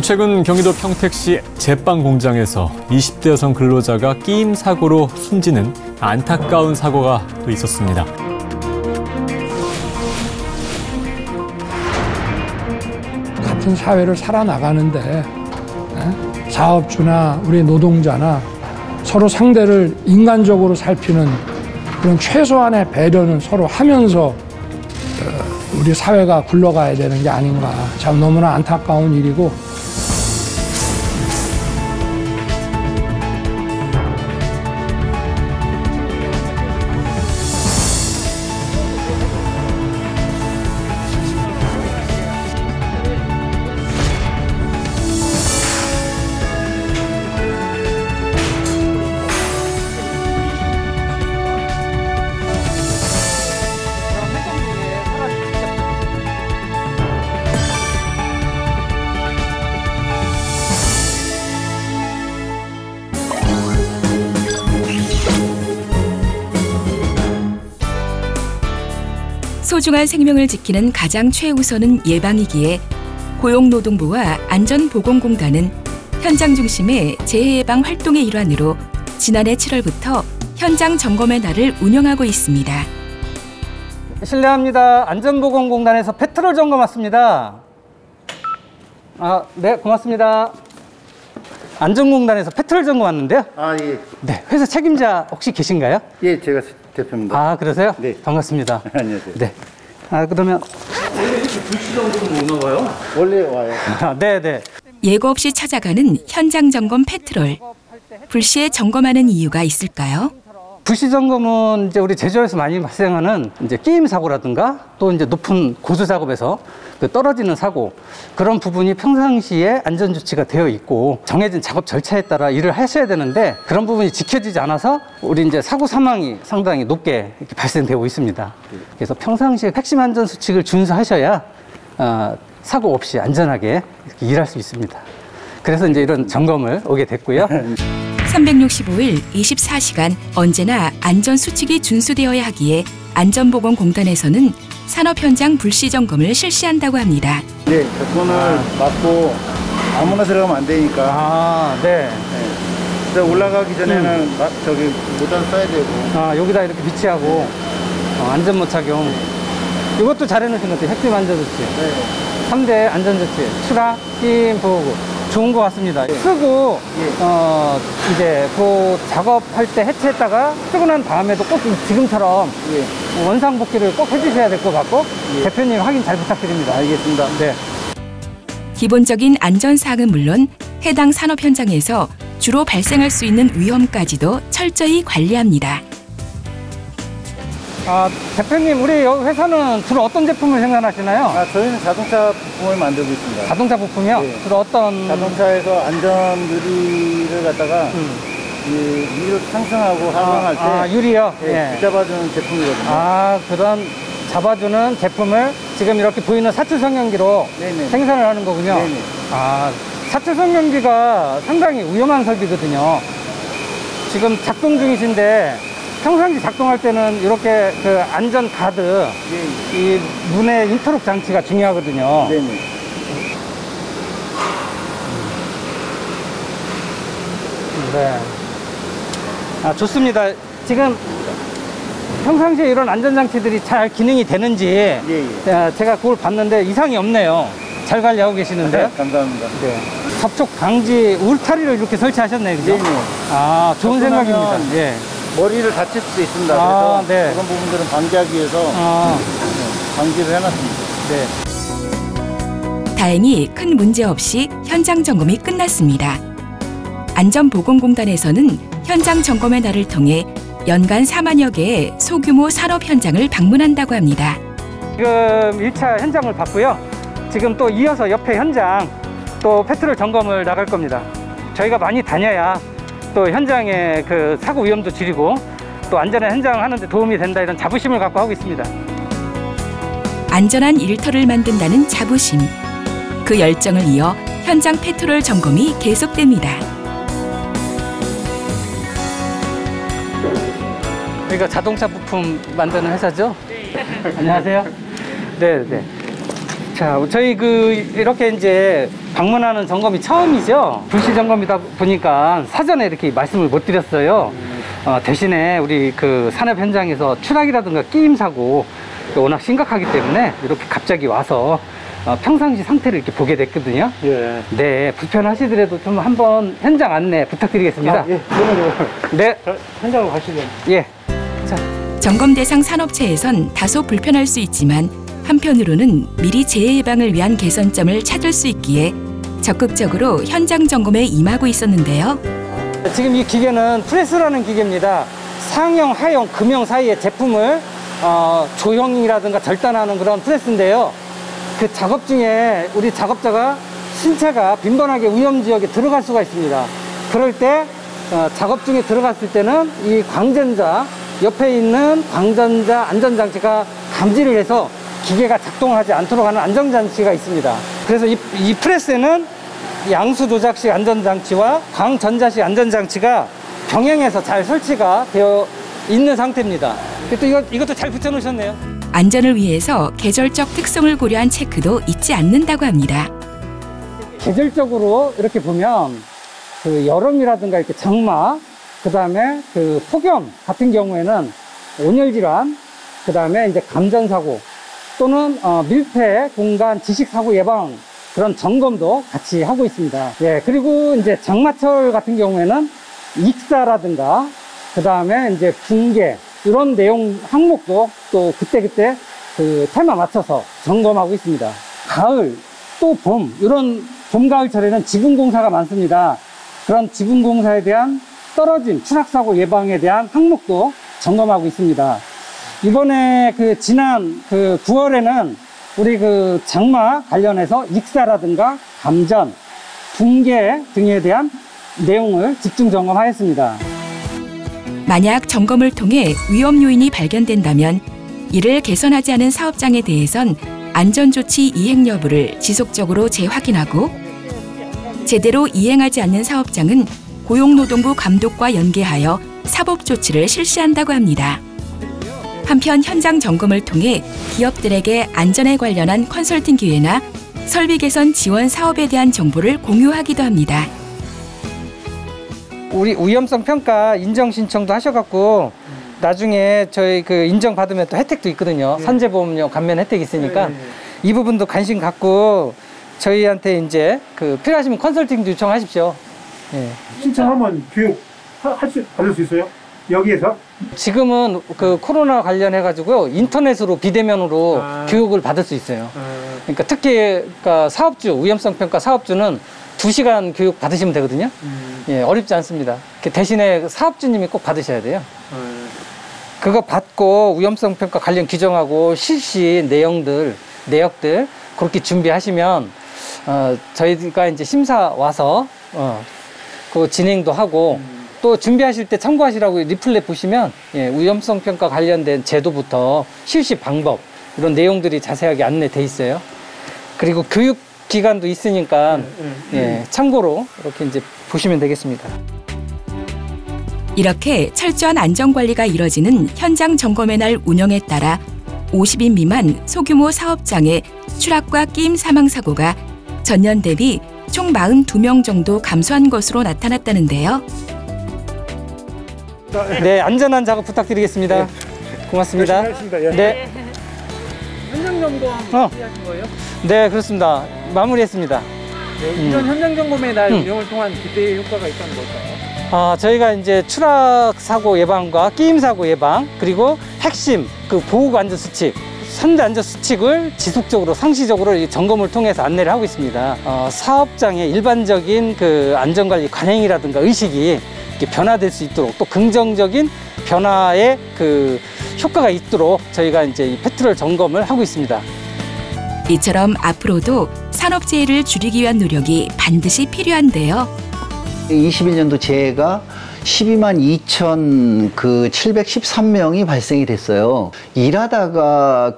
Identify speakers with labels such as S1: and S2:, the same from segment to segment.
S1: 최근 경기도 평택시 제빵 공장에서 20대 여성 근로자가 끼임 사고로 숨지는 안타까운 사고가 또 있었습니다.
S2: 같은 사회를 살아나가는데 사업주나 우리 노동자나 서로 상대를 인간적으로 살피는 그런 최소한의 배려는 서로 하면서 우리 사회가 굴러가야 되는 게 아닌가. 참 너무나 안타까운 일이고.
S3: 소중한 생명을 지키는 가장 최우선은 예방이기에 고용노동부와 안전보건공단은 현장 중심의 재해예방 활동의 일환으로 지난해 7월부터 현장 점검의 날을 운영하고 있습니다.
S4: 실례합니다. 안전보건공단에서 페트롤 점검 왔습니다. 네, 고맙습니다. 안전공단에서 페트롤 점검 왔는데요.
S5: 예.
S4: 네, 회사 책임자 혹시 계신가요?
S5: 예, 제가 대표입니다.
S4: 그러세요?
S5: 네.
S4: 반갑습니다.
S5: 안녕하세요.
S4: 네. 그러면 원래 이렇게 불시 점검 오나 봐요?
S5: 원래 와요.
S4: 네.
S3: 예고 없이 찾아가는 현장 점검 페트롤. 불시에 점검하는 이유가 있을까요?
S4: 불시 점검은 이제 우리 제조업에서 많이 발생하는 이제 끼임 사고라든가 또 이제 높은 고수 작업에서 그 떨어지는 사고, 그런 부분이 평상시에 안전 조치가 되어 있고 정해진 작업 절차에 따라 일을 하셔야 되는데 그런 부분이 지켜지지 않아서 우리 이제 사고 사망이 상당히 높게 이렇게 발생되고 있습니다. 그래서 평상시에 핵심 안전 수칙을 준수하셔야 사고 없이 안전하게 이렇게 일할 수 있습니다. 그래서 이제 이런 점검을 오게 됐고요.
S3: 365일 24시간 언제나 안전 수칙이 준수되어야 하기에 안전보건공단에서는 산업 현장 불시 점검을 실시한다고 합니다.
S5: 네, 손을 맞고 아무나 들어가면 안 되니까.
S4: 네.
S5: 그래서 올라가기 전에는 저기 모자를 써야 되고.
S4: 여기다 이렇게 비치하고 안전모 착용. 이것도 잘 해놓으신 것 같아요. 핵심 안전조치.
S5: 네.
S4: 3대 안전조치. 추락, 끼임, 보호구. 좋은 것 같습니다. 쓰고 이제 그 작업할 때 해체했다가 쓰고 난 다음에도 꼭 지금처럼 원상복귀를 꼭 해주셔야 될 것 같고 대표님 확인 잘 부탁드립니다.
S5: 알겠습니다.
S4: 네.
S3: 기본적인 안전사항은 물론 해당 산업 현장에서 주로 발생할 수 있는 위험까지도 철저히 관리합니다.
S4: 대표님, 우리 회사는 주로 어떤 제품을 생산하시나요?
S5: 저희는 자동차 부품을 만들고 있습니다.
S4: 자동차 부품이요?
S5: 네.
S4: 주로 어떤?
S5: 자동차에서 안전 유리를 갖다가 위로 상승하고 하강할 때
S4: 유리요?
S5: 붙잡아주는 제품이거든요.
S4: 그런 잡아주는 제품을 지금 이렇게 보이는 사출성형기로 생산을 하는 거군요.
S5: 네네.
S4: 사출성형기가 상당히 위험한 설비거든요. 지금 작동 중이신데 평상시 작동할 때는 이렇게 그 안전 가드, 이 문의 인터록 장치가 중요하거든요.
S5: 네네.
S4: 네. 좋습니다. 지금 평상시에 이런 안전장치들이 잘 기능이 되는지 제가 그걸 봤는데 이상이 없네요. 잘 관리하고 계시는데요.
S5: 감사합니다.
S4: 네. 접촉 방지 울타리를 이렇게 설치하셨네요. 그죠?
S5: 네네.
S4: 좋은 생각입니다. 예.
S5: 머리를 다칠 수도 있습니다. 그래서 그런 부분들은 방지하기 위해서 방지를 해놨습니다.
S3: 네. 다행히 큰 문제 없이 현장 점검이 끝났습니다. 안전보건공단에서는 현장 점검의 날을 통해 연간 4만여 개의 소규모 산업 현장을 방문한다고 합니다.
S4: 지금 1차 현장을 봤고요. 지금 또 이어서 옆에 현장 또 페트롤 점검을 나갈 겁니다. 저희가 많이 다녀야 또 현장의 그 사고 위험도 줄이고 또 안전한 현장 하는 데 도움이 된다, 이런 자부심을 갖고 하고 있습니다.
S3: 안전한 일터를 만든다는 자부심. 그 열정을 이어 현장 페트롤 점검이 계속됩니다.
S4: 여기가 자동차 부품 만드는 회사죠? 네. 안녕하세요. 네. 자, 저희 이렇게 이제 방문하는 점검이 처음이죠. 불시 점검이다 보니까 사전에 이렇게 말씀을 못 드렸어요. 대신에 우리 그 산업 현장에서 추락이라든가 끼임 사고 워낙 심각하기 때문에 이렇게 갑자기 와서 평상시 상태를 이렇게 보게 됐거든요.
S5: 예.
S4: 네, 불편하시더라도 좀 한번 현장 안내 부탁드리겠습니다.
S5: 예, 그러면
S4: 네.
S5: 현장으로 가시죠.
S4: 예.
S3: 점검 대상 산업체에선 다소 불편할 수 있지만 한편으로는 미리 재해 예방을 위한 개선점을 찾을 수 있기에 적극적으로 현장 점검에 임하고 있었는데요.
S4: 지금 이 기계는 프레스라는 기계입니다. 상형, 하형, 금형 사이의 제품을 조형이라든가 절단하는 그런 프레스인데요. 그 작업 중에 우리 작업자가 신체가 빈번하게 위험 지역에 들어갈 수가 있습니다. 그럴 때 작업 중에 들어갔을 때는 이 광전자 옆에 있는 광전자 안전장치가 감지를 해서 기계가 작동하지 않도록 하는 안전장치가 있습니다. 그래서 이 프레스에는 양수 조작식 안전장치와 광전자식 안전장치가 병행해서 잘 설치가 되어 있는 상태입니다. 또 이것도 잘 붙여놓으셨네요.
S3: 안전을 위해서 계절적 특성을 고려한 체크도 잊지 않는다고 합니다.
S4: 계절적으로 이렇게 보면 그 여름이라든가 이렇게 장마, 그 다음에 그 폭염 같은 경우에는 온열 질환, 그 다음에 이제 감전 사고 또는 밀폐 공간 지식 사고 예방 그런 점검도 같이 하고 있습니다. 예, 그리고 이제 장마철 같은 경우에는 익사라든가 그 다음에 이제 붕괴 이런 내용 항목도 또 그때 그 테마 맞춰서 점검하고 있습니다. 가을 또 봄 이런 봄 가을철에는 지붕공사가 많습니다. 그런 지붕공사에 대한 떨어짐 추락사고 예방에 대한 항목도 점검하고 있습니다. 이번에 지난 9월에는 우리 장마 관련해서 익사라든가 감전, 붕괴 등에 대한 내용을 집중 점검하였습니다.
S3: 만약 점검을 통해 위험 요인이 발견된다면 이를 개선하지 않은 사업장에 대해선 안전조치 이행 여부를 지속적으로 재확인하고 제대로 이행하지 않는 사업장은 고용노동부 감독과 연계하여 사법조치를 실시한다고 합니다. 한편 현장 점검을 통해 기업들에게 안전에 관련한 컨설팅 기회나 설비 개선 지원 사업에 대한 정보를 공유하기도 합니다.
S4: 우리 위험성 평가 인정 신청도 하셔갖고 나중에 저희 인정 받으면 또 혜택도 있거든요. 산재보험료 감면 혜택이 있으니까 이 부분도 관심 갖고 저희한테 이제 필요하시면 컨설팅도 요청하십시오. 예.
S5: 신청하면 교육 받을 수 있어요? 여기에서?
S4: 지금은 코로나 관련해가지고요 인터넷으로 비대면으로 교육을 받을 수 있어요. 그러니까 특히 사업주 위험성 평가 사업주는 2시간 교육 받으시면 되거든요. 예, 어렵지 않습니다. 대신에 사업주님이 꼭 받으셔야 돼요. 그거 받고 위험성 평가 관련 규정하고 실시 내역들 그렇게 준비하시면 저희가 이제 심사 와서 그 진행도 하고 또 준비하실 때 참고하시라고 리플렛 보시면 위험성 평가 관련된 제도부터 실시 방법 이런 내용들이 자세하게 안내돼 있어요. 그리고 교육 기간도 있으니까 참고로 이렇게 이제 보시면 되겠습니다.
S3: 이렇게 철저한 안전관리가 이뤄지는 현장 점검의 날 운영에 따라 50인 미만 소규모 사업장의 추락과 끼임 사망 사고가 전년 대비 총 42명 정도 감소한 것으로 나타났다는데요.
S4: 네, 안전한 작업 부탁드리겠습니다. 고맙습니다. 네.
S6: 현장 점검 하신 거예요?
S4: 네, 그렇습니다. 마무리했습니다.
S6: 네, 이런 현장 점검의 날 운영을 통한 기대의 효과가 있다는 걸까요?
S4: 저희가 이제 추락 사고 예방과 끼임 사고 예방 그리고 핵심 보호 안전 수칙, 3대 안전 수칙을 지속적으로 상시적으로 이 점검을 통해서 안내를 하고 있습니다. 사업장의 일반적인 안전관리 관행이라든가 의식이 이렇게 변화될 수 있도록 또 긍정적인 변화의 효과가 있도록 저희가 이제 이 패트롤 점검을 하고 있습니다.
S3: 이처럼 앞으로도 산업재해를 줄이기 위한 노력이 반드시 필요한데요.
S7: 21년도 재해가 12만 2,713명이 발생이 됐어요. 일하다가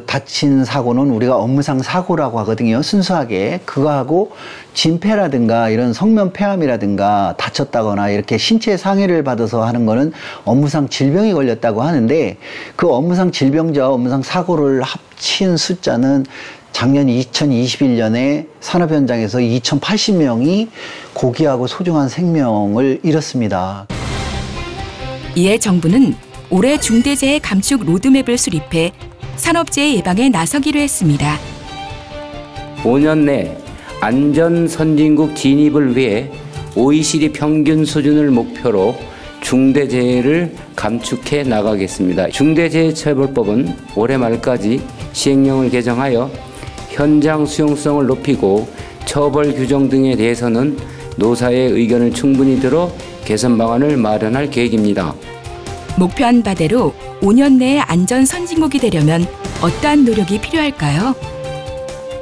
S7: 다친 사고는 우리가 업무상 사고라고 하거든요. 순수하게. 그거하고 진폐라든가 이런 성면 폐암이라든가 다쳤다거나 이렇게 신체 상해를 받아서 하는 거는 업무상 질병이 걸렸다고 하는데 그 업무상 질병자와 업무상 사고를 합친 숫자는 작년 2021년에 산업 현장에서 2,080명이 고귀하고 소중한 생명을 잃었습니다.
S3: 이에 정부는 올해 중대재해 감축 로드맵을 수립해 산업재해 예방에 나서기로 했습니다.
S8: 5년 내 안전 선진국 진입을 위해 OECD 평균 수준을 목표로 중대재해를 감축해 나가겠습니다. 중대재해처벌법은 올해 말까지 시행령을 개정하여 현장 수용성을 높이고 처벌 규정 등에 대해서는 노사의 의견을 충분히 들어 개선 방안을 마련할 계획입니다.
S3: 목표한 바대로 5년 내에 안전 선진국이 되려면 어떠한 노력이 필요할까요?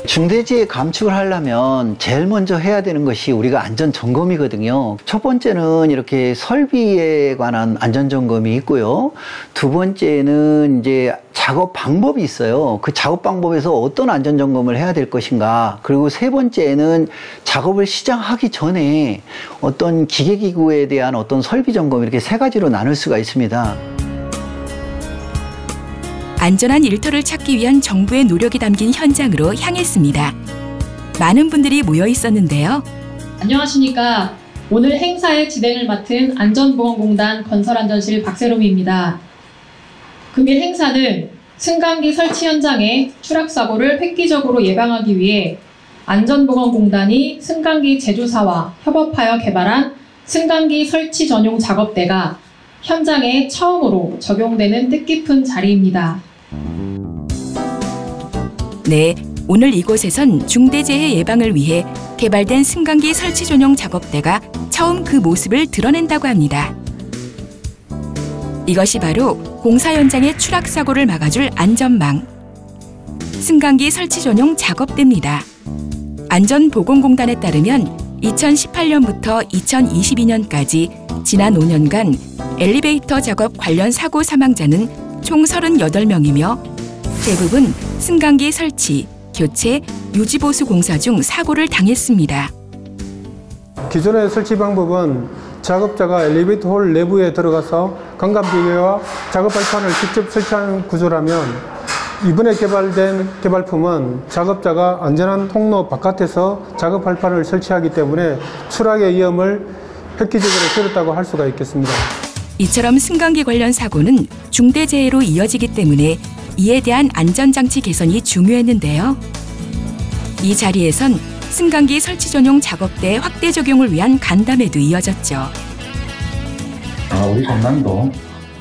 S7: 중대재해 감축을 하려면 제일 먼저 해야 되는 것이 우리가 안전점검이거든요. 첫 번째는 이렇게 설비에 관한 안전점검이 있고요. 두 번째는 이제 작업 방법이 있어요. 그 작업 방법에서 어떤 안전점검을 해야 될 것인가. 그리고 세 번째는 작업을 시작하기 전에 어떤 기계기구에 대한 어떤 설비 점검, 이렇게 세 가지로 나눌 수가 있습니다.
S3: 안전한 일터를 찾기 위한 정부의 노력이 담긴 현장으로 향했습니다. 많은 분들이 모여 있었는데요.
S9: 안녕하십니까. 오늘 행사의 진행을 맡은 안전보건공단 건설안전실 박세롬입니다. 금일 행사는 승강기 설치 현장의 추락사고를 획기적으로 예방하기 위해 안전보건공단이 승강기 제조사와 협업하여 개발한 승강기 설치 전용 작업대가 현장에 처음으로 적용되는 뜻깊은 자리입니다.
S3: 네, 오늘 이곳에선 중대재해 예방을 위해 개발된 승강기 설치 전용 작업대가 처음 그 모습을 드러낸다고 합니다. 이것이 바로 공사 현장의 추락사고를 막아줄 안전망. 승강기 설치 전용 작업대입니다. 안전보건공단에 따르면 2018년부터 2022년까지 지난 5년간 엘리베이터 작업 관련 사고 사망자는 총 38명이며 대부분 승강기 설치, 교체, 유지보수 공사 중 사고를 당했습니다.
S10: 기존의 설치 방법은 작업자가 엘리베이터 홀 내부에 들어가서 건강기계와 작업 발판을 직접 설치하는 구조라면, 이번에 개발된 개발품은 작업자가 안전한 통로 바깥에서 작업 발판을 설치하기 때문에 추락의 위험을 획기적으로 줄였다고 할 수가 있겠습니다.
S3: 이처럼 승강기 관련 사고는 중대재해로 이어지기 때문에 이에 대한 안전장치 개선이 중요했는데요. 이 자리에선 승강기 설치 전용 작업대 확대 적용을 위한 간담회도 이어졌죠.
S11: 우리 공단도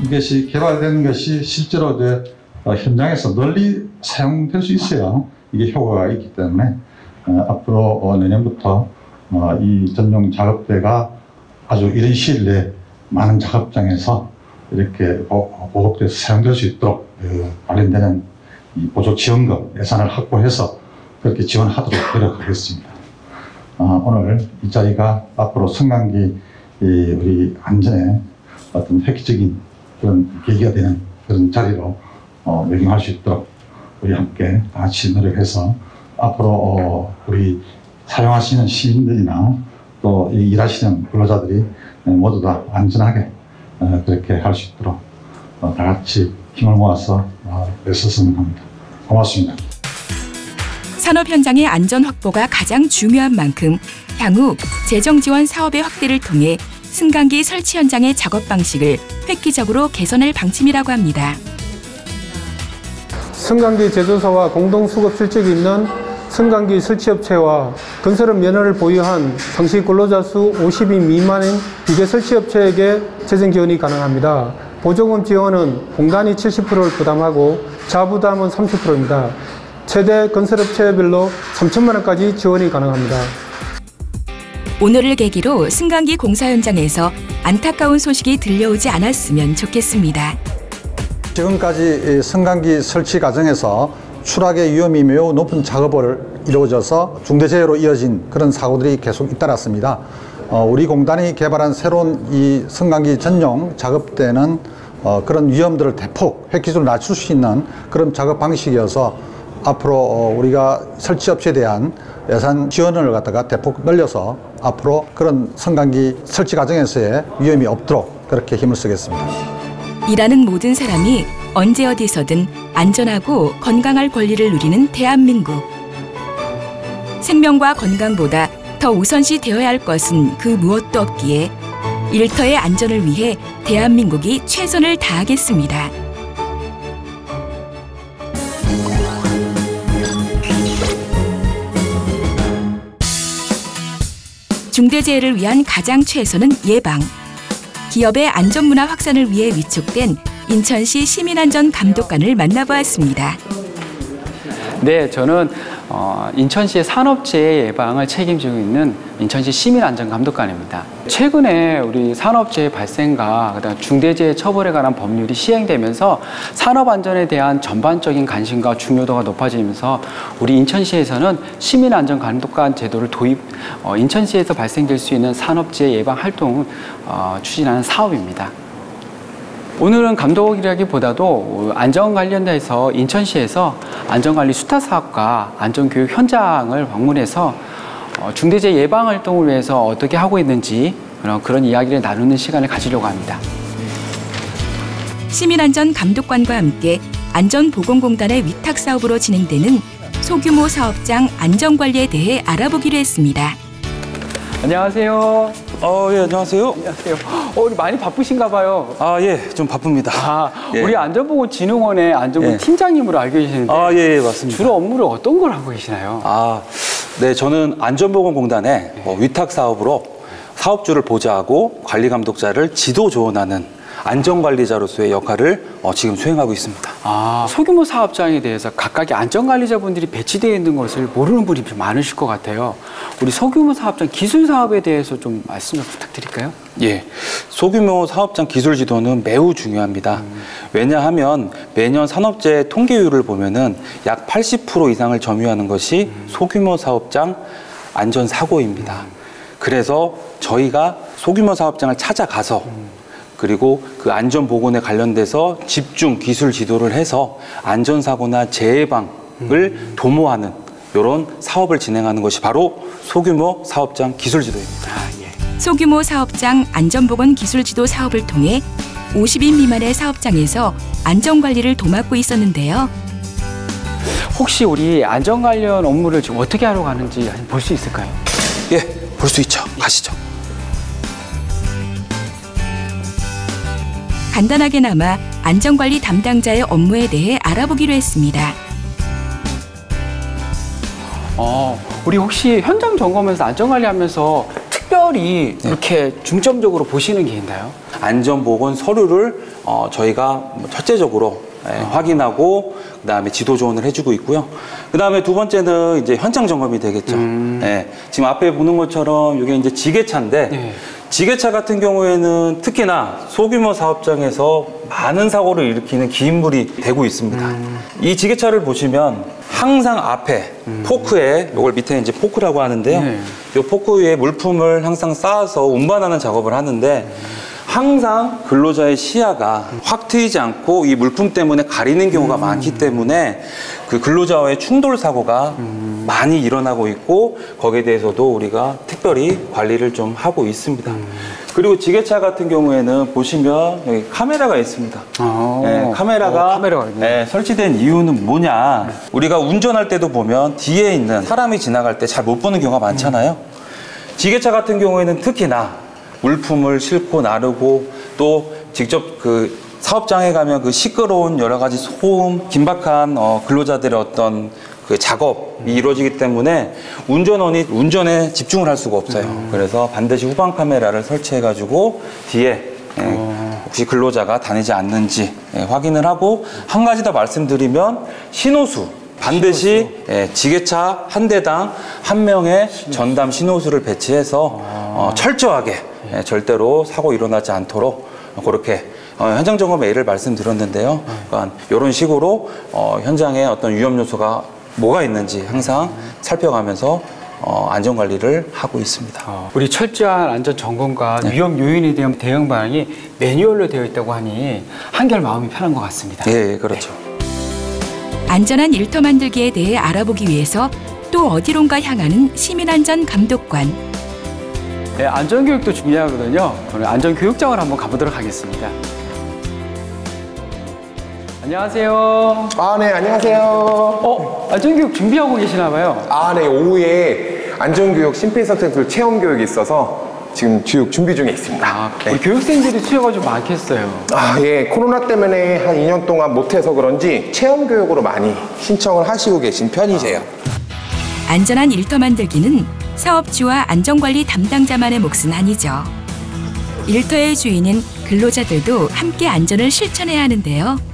S11: 이것이 개발된 것이 실제로 이제 현장에서 널리 사용될 수 있어야 이게 효과가 있기 때문에 앞으로 내년부터 이 전용 작업대가 아주 이른 시일 내에 많은 작업장에서 이렇게 보급돼서 사용될 수 있도록 관련되는 이 보조 지원금 예산을 확보해서 그렇게 지원하도록 노력하겠습니다. 오늘 이 자리가 앞으로 승강기 우리 안전에 어떤 획기적인 그런 계기가 되는 그런 자리로 매김할 수 있도록 우리 함께 다 같이 노력해서 앞으로 우리 사용하시는 시민들이나 또 일하시는 근로자들이 모두 다 안전하게 그렇게 할 수 있도록 다 같이 힘을 모아서 애썼으면 합니다. 고맙습니다.
S3: 산업 현장의 안전 확보가 가장 중요한 만큼 향후 재정 지원 사업의 확대를 통해 승강기 설치 현장의 작업 방식을 획기적으로 개선할 방침이라고 합니다.
S10: 승강기 제조사와 공동 수급 실적이 있는 승강기 설치업체와 건설업 면허를 보유한 상시 근로자 수 50인 미만인 비계 설치업체에게 재정 지원이 가능합니다. 보조금 지원은 공단이 70%를 부담하고 자부담은 30%입니다. 최대 건설업체별로 3천만 원까지 지원이 가능합니다.
S3: 오늘을 계기로 승강기 공사 현장에서 안타까운 소식이 들려오지 않았으면 좋겠습니다.
S12: 지금까지 승강기 설치 과정에서 추락의 위험이 매우 높은 작업을 이루어져서 중대재해로 이어진 그런 사고들이 계속 잇따랐습니다. 우리 공단이 개발한 새로운 이 승강기 전용 작업대는 그런 위험들을 대폭 획기적으로 낮출 수 있는 그런 작업 방식이어서 앞으로 우리가 설치업체에 대한 예산 지원을 갖다가 대폭 늘려서 앞으로 그런 승강기 설치 과정에서의 위험이 없도록 그렇게 힘을 쓰겠습니다.
S3: 일하는 모든 사람이 언제 어디서든 안전하고 건강할 권리를 누리는 대한민국. 생명과 건강보다 더 우선시 되어야 할 것은 그 무엇도 없기에 일터의 안전을 위해 대한민국이 최선을 다하겠습니다. 중대재해를 위한 가장 최선은 예방. 기업의 안전문화 확산을 위해 위촉된 인천시 시민안전감독관을 만나보았습니다.
S13: 네, 저는 인천시의 산업재해 예방을 책임지고 있는 인천시 시민안전감독관입니다. 최근에 우리 산업재해 발생과 그다음 중대재해 처벌에 관한 법률이 시행되면서 산업안전에 대한 전반적인 관심과 중요도가 높아지면서 우리 인천시에서는 시민안전감독관 제도를 도입, 인천시에서 발생될 수 있는 산업재해 예방 활동을 추진하는 사업입니다. 오늘은 감독이라기보다도 안전 관련돼서 인천시에서 안전관리 수타사업과 안전교육 현장을 방문해서 중대재해 예방 활동을 위해서 어떻게 하고 있는지 그런 이야기를 나누는 시간을 가지려고 합니다.
S3: 시민안전감독관과 함께 안전보건공단의 위탁사업으로 진행되는 소규모 사업장 안전관리에 대해 알아보기로 했습니다.
S13: 안녕하세요.
S14: 예, 안녕하세요.
S13: 안녕하세요. 우리 많이 바쁘신가 봐요.
S14: 예, 좀 바쁩니다.
S13: 예. 우리 안전보건진흥원의 안전부 팀장님으로 알고 계시는데.
S14: 예, 맞습니다.
S13: 주로 업무를 어떤 걸 하고 계시나요?
S14: 네, 저는 안전보건공단의 위탁사업으로 사업주를 보좌하고 관리감독자를 지도 조언하는 안전관리자로서의 역할을 지금 수행하고 있습니다.
S13: 소규모 사업장에 대해서 각각의 안전관리자분들이 배치되어 있는 것을 모르는 분이 많으실 것 같아요. 우리 소규모 사업장 기술 사업에 대해서 좀 말씀 좀 부탁드릴까요?
S14: 예, 소규모 사업장 기술 지도는 매우 중요합니다. 왜냐하면 매년 산업재해 통계율을 보면은 약 80% 이상을 점유하는 것이 소규모 사업장 안전사고입니다. 그래서 저희가 소규모 사업장을 찾아가서 그리고 그 안전보건에 관련돼서 집중 기술 지도를 해서 안전사고나 재해방을 도모하는 이런 사업을 진행하는 것이 바로 소규모 사업장 기술 지도입니다.
S3: 소규모 사업장 안전보건 기술 지도 사업을 통해 50인 미만의 사업장에서 안전관리를 도맡고 있었는데요.
S13: 혹시 우리 안전 관련 업무를 지금 어떻게 하러 가는지 볼 수 있을까요?
S14: 예, 볼 수 있죠. 가시죠.
S3: 간단하게나마 안전관리 담당자의 업무에 대해 알아보기로 했습니다.
S13: 우리 혹시 현장 점검에서 안전관리하면서 특별히 이렇게 중점적으로 보시는 게 있나요?
S14: 안전보건 서류를 저희가 첫째적으로 확인하고 그다음에 지도 조언을 해주고 있고요. 그다음에 두 번째는 이제 현장 점검이 되겠죠. 지금 앞에 보는 것처럼 이게 이제 지게차인데 지게차 같은 경우에는 특히나 소규모 사업장에서 많은 사고를 일으키는 기인물이 되고 있습니다. 이 지게차를 보시면 항상 앞에 포크에, 이걸 밑에 이제 포크라고 하는데요. 이 포크 위에 물품을 항상 쌓아서 운반하는 작업을 하는데 항상 근로자의 시야가 확 트이지 않고 이 물품 때문에 가리는 경우가 많기 때문에 그 근로자와의 충돌 사고가 많이 일어나고 있고 거기에 대해서도 우리가 특별히 관리를 좀 하고 있습니다. 그리고 지게차 같은 경우에는 보시면 여기 카메라가 있습니다. 카메라가 설치된 이유는 뭐냐? 우리가 운전할 때도 보면 뒤에 있는 사람이 지나갈 때 잘 못 보는 경우가 많잖아요. 지게차 같은 경우에는 특히나 물품을 싣고 나르고 또 직접 그 사업장에 가면 그 시끄러운 여러 가지 소음, 긴박한 근로자들의 어떤 그 작업이 이루어지기 때문에 운전원이 운전에 집중을 할 수가 없어요. 그래서 반드시 후방 카메라를 설치해가지고 뒤에 혹시 근로자가 다니지 않는지 확인을 하고 한 가지 더 말씀드리면 신호수. 반드시 지게차 한 대당 한 명의 전담 신호수를 배치해서 철저하게 절대로 사고 일어나지 않도록 그렇게 현장 점검 A를 말씀드렸는데요. 그러니까 이런 식으로 현장에 어떤 위험 요소가 뭐가 있는지 항상 살펴가면서 안전 관리를 하고 있습니다.
S13: 우리 철저한 안전 점검과 위험 요인에 대한 대응 방안이 매뉴얼로 되어 있다고 하니 한결 마음이 편한 것 같습니다.
S14: 예, 그렇죠.
S3: 안전한 일터 만들기에 대해 알아보기 위해서 또 어디론가 향하는 시민안전감독관.
S13: 네, 안전교육도 중요하거든요. 오늘 안전교육장을 한번 가보도록 하겠습니다. 안녕하세요.
S15: 아, 네, 안녕하세요.
S13: 안전교육 준비하고 계시나 봐요.
S15: 아, 네, 오후에 안전교육 심폐소생술 체험교육이 있어서 지금 교육 준비 중에 있습니다.
S13: 네. 우리 교육생들이 수요가 좀 많겠어요.
S15: 아, 예, 코로나 때문에 한 2년 동안 못해서 그런지 체험교육으로 많이 신청을 하시고 계신 편이세요.
S3: 안전한 일터 만들기는 사업주와 안전관리 담당자만의 몫은 아니죠. 일터의 주인인 근로자들도 함께 안전을 실천해야 하는데요.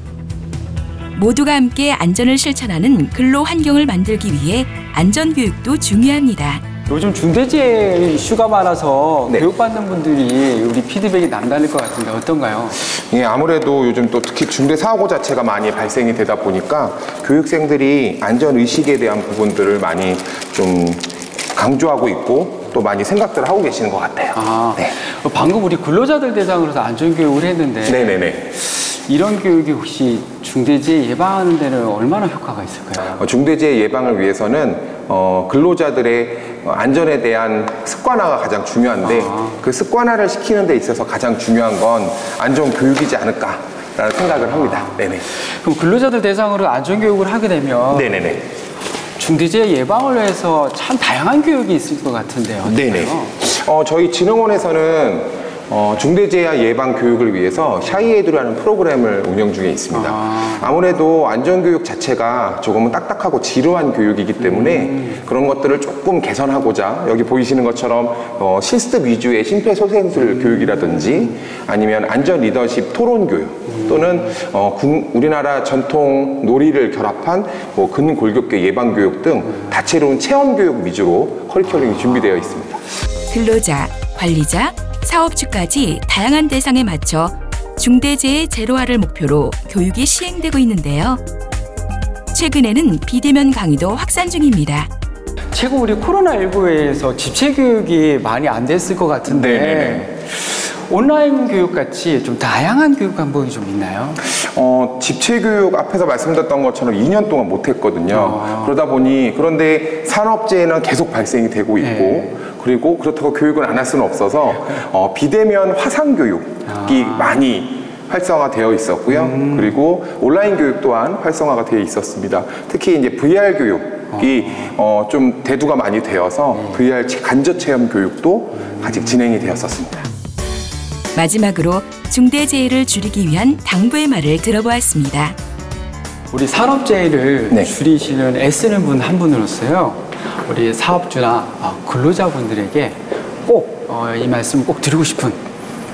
S3: 모두가 함께 안전을 실천하는 근로 환경을 만들기 위해 안전교육도 중요합니다.
S13: 요즘 중대재해 이슈가 많아서 교육받는 분들이 우리 피드백이 남다를 것 같은데 어떤가요?
S15: 예, 아무래도 요즘 또 특히 중대사고 자체가 많이 발생이 되다 보니까 교육생들이 안전의식에 대한 부분들을 많이 좀 강조하고 있고 또 많이 생각들을 하고 계시는 것 같아요.
S13: 네. 방금 우리 근로자들 대상으로서 안전교육을 했는데
S15: 네네네.
S13: 이런 교육이 혹시 중대재해 예방하는 데는 얼마나 효과가 있을까요?
S15: 중대재해 예방을 위해서는 근로자들의 안전에 대한 습관화가 가장 중요한데 그 습관화를 시키는 데 있어서 가장 중요한 건 안전교육이지 않을까라는 생각을 합니다. 네네.
S13: 그럼 근로자들 대상으로 안전교육을 하게 되면
S15: 네네네.
S13: 중대재해 예방을 위해서 참 다양한 교육이 있을 것 같은데요.
S15: 네네. 저희 진흥원에서는 중대재해 예방 교육을 위해서 샤이에듀라는 프로그램을 운영 중에 있습니다. 아무래도 안전교육 자체가 조금은 딱딱하고 지루한 교육이기 때문에 그런 것들을 조금 개선하고자 여기 보이시는 것처럼 실습 위주의 심폐소생술 교육이라든지 아니면 안전 리더십 토론 교육 또는 우리나라 전통 놀이를 결합한 근골격계 예방 교육 등 다채로운 체험 교육 위주로 커리큘럼이 준비되어 있습니다.
S3: 근로자, 관리자, 사업주까지 다양한 대상에 맞춰 중대재해 제로화를 목표로 교육이 시행되고 있는데요. 최근에는 비대면 강의도 확산 중입니다.
S13: 최근 우리 코로나19에서 집체교육이 많이 안 됐을 것 같은데
S15: 네네네.
S13: 온라인 교육같이 좀 다양한 교육 방법이 좀 있나요?
S15: 집체교육 앞에서 말씀드렸던 것처럼 2년 동안 못했거든요. 그러다 보니 그런데 산업재해는 계속 발생이 되고 있고 그리고 그렇다고 교육을 안 할 수는 없어서 비대면 화상교육이 많이 활성화되어 있었고요. 그리고 온라인 교육 또한 활성화가 되어 있었습니다. 특히 이제 VR 교육이 좀 대두가 많이 되어서 VR 간접 체험 교육도 아직 진행이 되었었습니다.
S3: 마지막으로 중대재해를 줄이기 위한 당부의 말을 들어보았습니다.
S13: 우리 산업재해를 줄이시는 애쓰는 분 한 분으로서요. 우리 사업주나 근로자분들에게 꼭 이 말씀을 꼭 드리고 싶은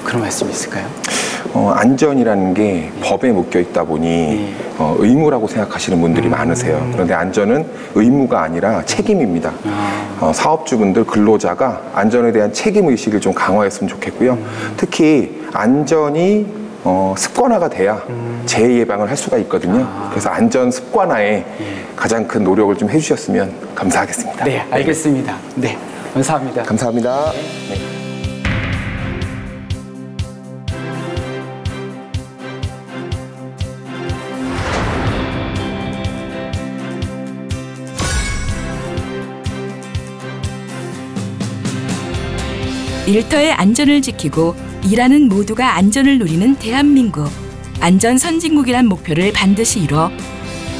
S13: 그런 말씀이 있을까요?
S15: 안전이라는 게 법에 묶여 있다 보니 의무라고 생각하시는 분들이 많으세요. 그런데 안전은 의무가 아니라 책임입니다. 사업주분들, 근로자가 안전에 대한 책임의식을 좀 강화했으면 좋겠고요. 특히 안전이 습관화가 돼야 재해 예방을 할 수가 있거든요. 그래서 안전 습관화에 가장 큰 노력을 좀 해주셨으면 감사하겠습니다.
S13: 네, 알겠습니다. 네, 감사합니다.
S15: 감사합니다. 네.
S3: 일터의 안전을 지키고 일하는 모두가 안전을 누리는 대한민국. 안전 선진국이란 목표를 반드시 이뤄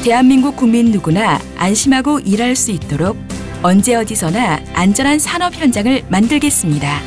S3: 대한민국 국민 누구나 안심하고 일할 수 있도록 언제 어디서나 안전한 산업 현장을 만들겠습니다.